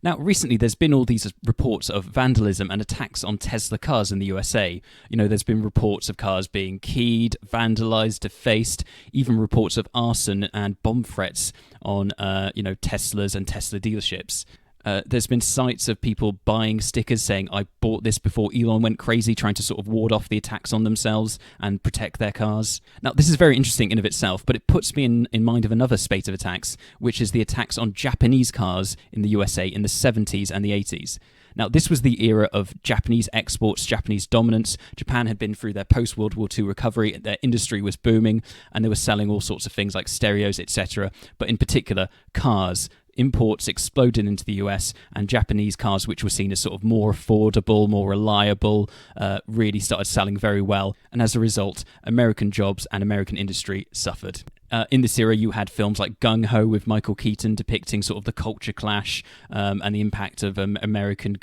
Now, recently there's been all these reports of vandalism and attacks on Tesla cars in the USA. There's been reports of cars being keyed, vandalized, defaced, even reports of arson and bomb threats on, Teslas and Tesla dealerships. There's been sites of people buying stickers saying, I bought this before Elon went crazy, trying to sort of ward off the attacks on themselves and protect their cars. Now, this is very interesting in of itself, but it puts me in mind of another spate of attacks, which is the attacks on Japanese cars in the USA in the 70s and the 80s. Now, this was the era of Japanese exports, Japanese dominance. Japan had been through their post-World War II recovery. Their industry was booming, and they were selling all sorts of things like stereos, etc. But in particular, cars. Imports exploded into the US, and Japanese cars, which were seen as sort of more affordable, more reliable, really started selling very well. And as a result, American jobs and American industry suffered. In this era, you had films like Gung Ho with Michael Keaton depicting sort of the culture clash and the impact of American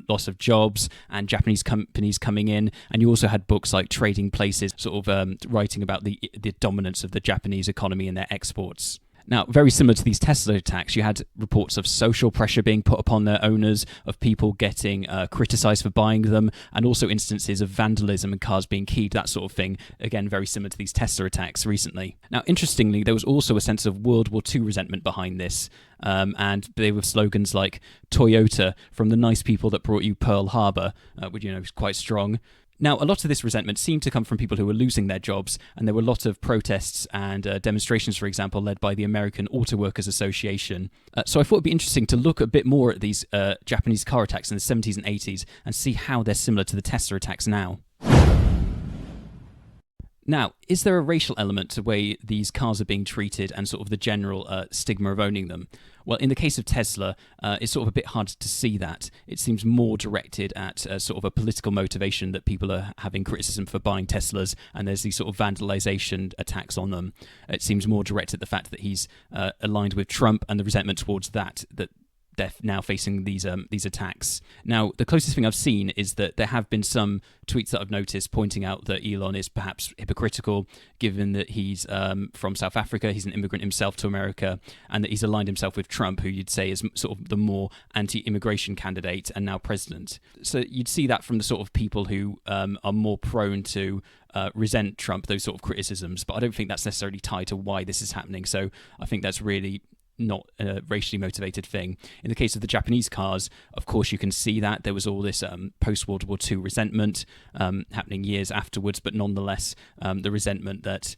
loss of jobs and Japanese companies coming in. And you also had books like Trading Places sort of writing about the dominance of the Japanese economy and their exports. Now, very similar to these Tesla attacks, you had reports of social pressure being put upon their owners, of people getting criticised for buying them, and also instances of vandalism and cars being keyed, that sort of thing. Again, very similar to these Tesla attacks recently. Now, interestingly, there was also a sense of World War II resentment behind this, and they were slogans like Toyota, from the nice people that brought you Pearl Harbor, which, is quite strong. Now, a lot of this resentment seemed to come from people who were losing their jobs, and there were a lot of protests and demonstrations, for example, led by the American Auto Workers Association. So I thought it'd be interesting to look a bit more at these Japanese car attacks in the 70s and 80s and see how they're similar to the Tesla attacks now. Now, is there a racial element to the way these cars are being treated and sort of the general stigma of owning them? Well, in the case of Tesla, it's sort of a bit hard to see that. It seems more directed at sort of a political motivation that people are having criticism for buying Teslas, and there's these sort of vandalization attacks on them. It seems more directed at the fact that he's aligned with Trump and the resentment towards that they're now facing these attacks. Now, the closest thing I've seen is that there have been some tweets that I've noticed pointing out that Elon is perhaps hypocritical, given that he's from South Africa, he's an immigrant himself to America, and that he's aligned himself with Trump, who you'd say is sort of the more anti-immigration candidate and now president. So you'd see that from the sort of people who are more prone to resent Trump, those sort of criticisms, but I don't think that's necessarily tied to why this is happening. So I think that's really not a racially motivated thing. In the case of the Japanese cars, of course, you can see that there was all this post-World War II resentment happening years afterwards, but nonetheless, the resentment that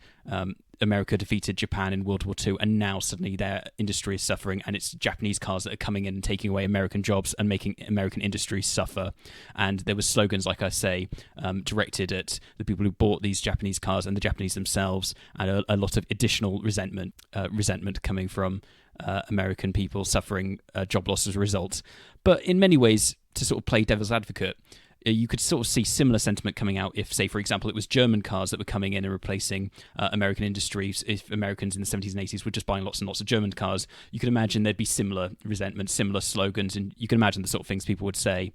America defeated Japan in World War II, and now suddenly their industry is suffering, and it's Japanese cars that are coming in and taking away American jobs and making American industry suffer. And there was slogans, like I say, directed at the people who bought these Japanese cars and the Japanese themselves, and a lot of additional resentment coming from American people suffering job loss as a result. But in many ways, to sort of play devil's advocate, you could sort of see similar sentiment coming out if, say, for example, it was German cars that were coming in and replacing American industries. If Americans in the 70s and 80s were just buying lots and lots of German cars, you could imagine there'd be similar resentment, similar slogans, and you can imagine the sort of things people would say.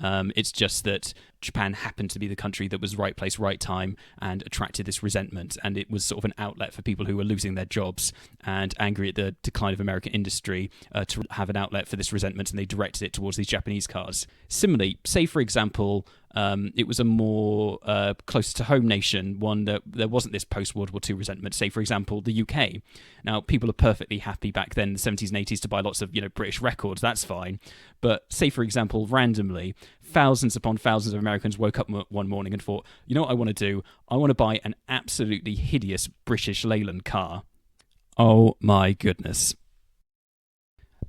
It's just that Japan happened to be the country that was right place, right time, and attracted this resentment, and it was sort of an outlet for people who were losing their jobs and angry at the decline of American industry to have an outlet for this resentment, and they directed it towards these Japanese cars. Similarly, say for example, it was a more closer to home nation, one that there wasn't this post-World War II resentment, say for example the UK. Now, people are perfectly happy back then in the 70s and 80s to buy lots of British records, that's fine. But say for example, randomly, thousands upon thousands of Americans woke up one morning and thought, you know what I want to do? I want to buy an absolutely hideous British Leyland car. Oh my goodness.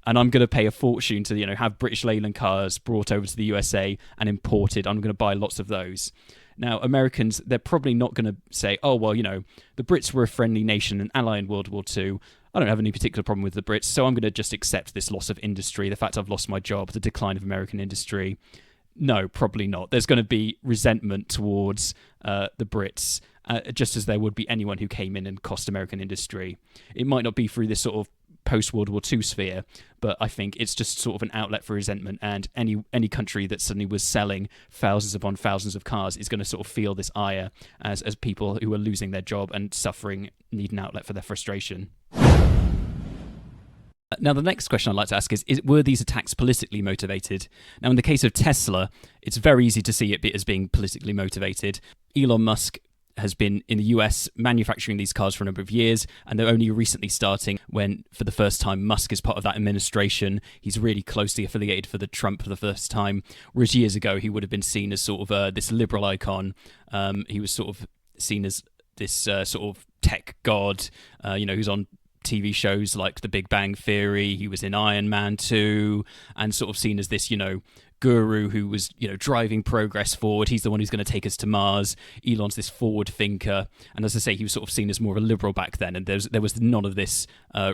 And I'm going to pay a fortune to, have British Leyland cars brought over to the USA and imported. I'm going to buy lots of those. Now, Americans, they're probably not going to say, oh, well, the Brits were a friendly nation and ally in World War II. I don't have any particular problem with the Brits, so I'm going to just accept this loss of industry, the fact I've lost my job, the decline of American industry. No, probably not. There's going to be resentment towards the Brits, just as there would be anyone who came in and cost American industry. It might not be through this sort of post-World War II sphere, but I think it's just sort of an outlet for resentment, and any country that suddenly was selling thousands upon thousands of cars is going to sort of feel this ire as people who are losing their job and suffering need an outlet for their frustration. Now, the next question I'd like to ask is were these attacks politically motivated? Now, in the case of Tesla, it's very easy to see it as being politically motivated. Elon Musk has been in the US manufacturing these cars for a number of years, and they're only recently starting when, for the first time, Musk is part of that administration. He's really closely affiliated for the Trump for the first time, whereas years ago he would have been seen as sort of this liberal icon. He was sort of seen as this sort of tech god, who's on TV shows like The Big Bang Theory. He was in Iron Man 2 and sort of seen as this, guru who was, driving progress forward. He's the one who's going to take us to Mars. Elon's this forward thinker. And as I say, he was sort of seen as more of a liberal back then. And there was none of this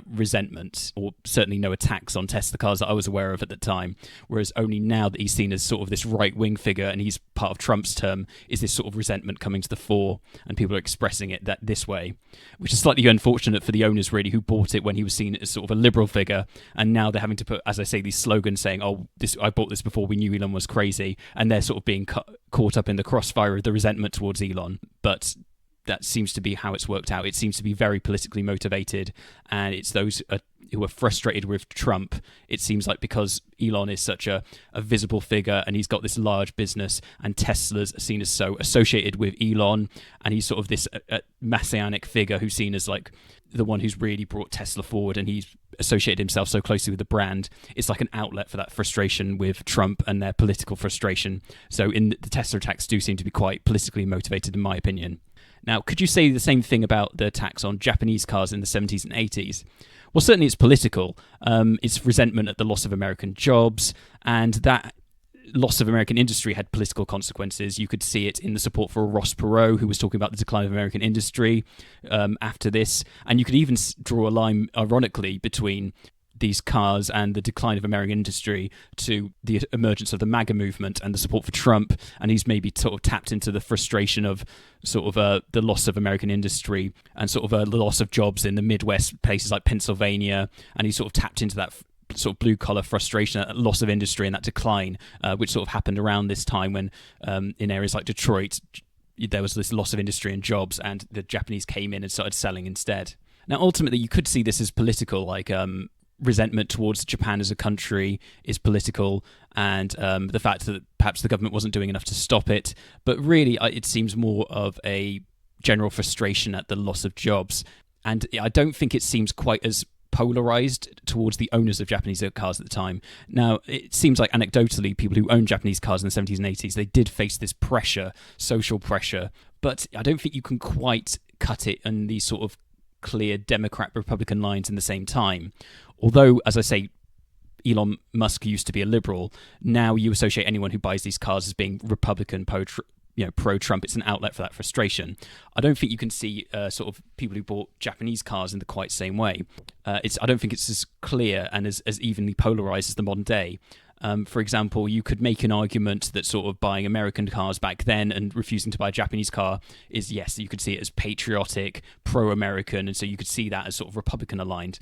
resentment, or certainly no attacks on Tesla cars that I was aware of at the time. Whereas only now that he's seen as sort of this right-wing figure and he's part of Trump's term, is this sort of resentment coming to the fore, and people are expressing it this way, which is slightly unfortunate for the owners, really, who bought it when he was seen as sort of a liberal figure. And now they're having to put, as I say, these slogans saying, I bought this before we knew Elon was crazy, and they're sort of being caught up in the crossfire of the resentment towards Elon. But that seems to be how it's worked out. It seems to be very politically motivated, and it's those who are frustrated with Trump. It seems like because Elon is such a visible figure and he's got this large business, and Tesla's seen as so associated with Elon, and he's sort of this messianic figure who's seen as like the one who's really brought Tesla forward, and he's associated himself so closely with the brand. It's like an outlet for that frustration with Trump and their political frustration. So the Tesla attacks do seem to be quite politically motivated, in my opinion. Now, could you say the same thing about the attacks on Japanese cars in the 70s and 80s? Well, certainly it's political. It's resentment at the loss of American jobs, and that loss of American industry had political consequences. You could see it in the support for Ross Perot, who was talking about the decline of American industry after this. And you could even draw a line, ironically, between these cars and the decline of American industry to the emergence of the MAGA movement and the support for Trump. And he's maybe sort of tapped into the frustration of sort of the loss of American industry and sort of the loss of jobs in the Midwest, places like Pennsylvania. And he sort of tapped into that sort of blue-collar frustration at loss of industry and that decline, which sort of happened around this time when in areas like Detroit, there was this loss of industry and jobs, and the Japanese came in and started selling instead. Now, ultimately, you could see this as political, like resentment towards Japan as a country is political, and the fact that perhaps the government wasn't doing enough to stop it. But really, it seems more of a general frustration at the loss of jobs. And I don't think it seems quite as polarized towards the owners of Japanese cars at the time. Now, it seems like anecdotally, people who owned Japanese cars in the 70s and 80s, they did face this pressure, social pressure, but I don't think you can quite cut it on these sort of clear Democrat-Republican lines in the same time. Although, as I say, Elon Musk used to be a liberal, now you associate anyone who buys these cars as being Republican, pro-Trump. It's an outlet for that frustration. I don't think you can see sort of people who bought Japanese cars in the quite same way. I don't think it's as clear and as evenly polarized as the modern day. For example, you could make an argument that sort of buying American cars back then and refusing to buy a Japanese car is, yes, you could see it as patriotic, pro-American, and so you could see that as sort of Republican aligned.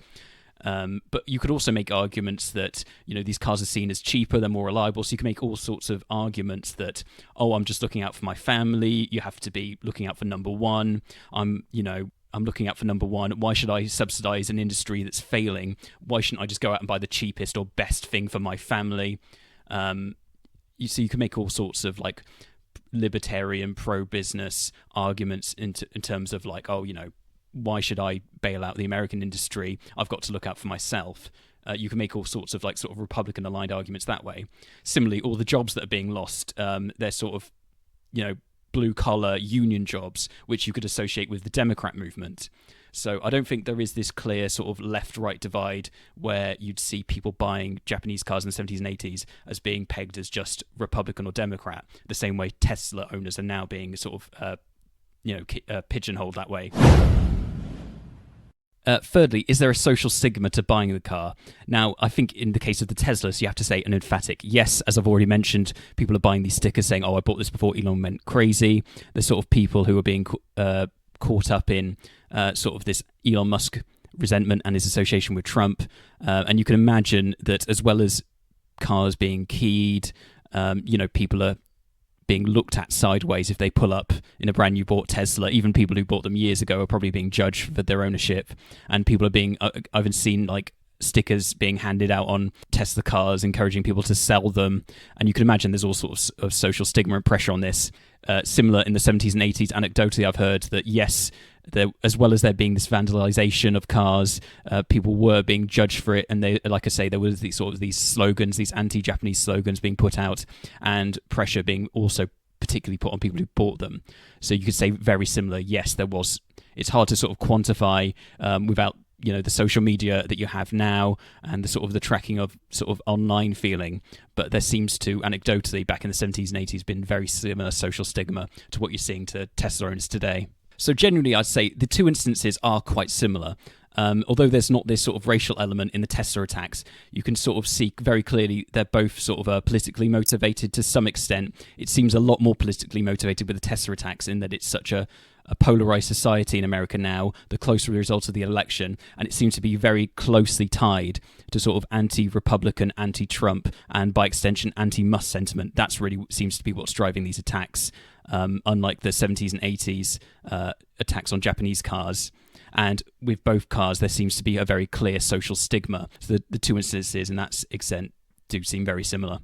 But you could also make arguments that, these cars are seen as cheaper, they're more reliable. So you can make all sorts of arguments that, I'm just looking out for my family. You have to be looking out for number one. I'm looking out for number one. Why should I subsidize an industry that's failing? Why shouldn't I just go out and buy the cheapest or best thing for my family? You can make all sorts of like libertarian, pro-business arguments in terms of like, why should I bail out the American industry? I've got to look out for myself. You can make all sorts of like sort of Republican-aligned arguments that way. Similarly, all the jobs that are being lost, they're sort of, blue-collar union jobs, which you could associate with the Democrat movement. So I don't think there is this clear sort of left-right divide where you'd see people buying Japanese cars in the 70s and 80s as being pegged as just Republican or Democrat, the same way Tesla owners are now being sort of, pigeonholed that way. Thirdly, is there a social stigma to buying the car? Now, I think in the case of the Teslas, you have to say an emphatic yes. As I've already mentioned, people are buying these stickers saying, I bought this before Elon went crazy. The sort of people who are being caught up in sort of this Elon Musk resentment and his association with Trump. And you can imagine that as well as cars being keyed, people are being looked at sideways if they pull up in a brand new bought Tesla. Even people who bought them years ago are probably being judged for their ownership, and people are being I've seen like stickers being handed out on Tesla cars, encouraging people to sell them. And you can imagine there's all sorts of social stigma and pressure on this. Similar in the 70s and 80s, anecdotally, I've heard that, yes, there, as well as there being this vandalization of cars, people were being judged for it. And they, like I say, there was these slogans, these anti-Japanese slogans being put out, and pressure being also particularly put on people who bought them. So you could say very similar. Yes, there was. It's hard to sort of quantify without the social media that you have now and the sort of the tracking of sort of online feeling, but there seems to, anecdotally, back in the 70s and 80s, been very similar social stigma to what you're seeing to Tesla owners today. So generally, I'd say the two instances are quite similar. Although there's not this sort of racial element in the Tesla attacks, you can sort of see very clearly they're both sort of politically motivated to some extent. It seems a lot more politically motivated with the Tesla attacks in that it's such a polarized society in America now, the closer the results of the election, and it seems to be very closely tied to sort of anti-Republican, anti-Trump, and by extension anti-Musk sentiment. That's really seems to be what's driving these attacks, unlike the 70s and 80s attacks on Japanese cars. And with both cars, there seems to be a very clear social stigma. So the two instances in that extent do seem very similar.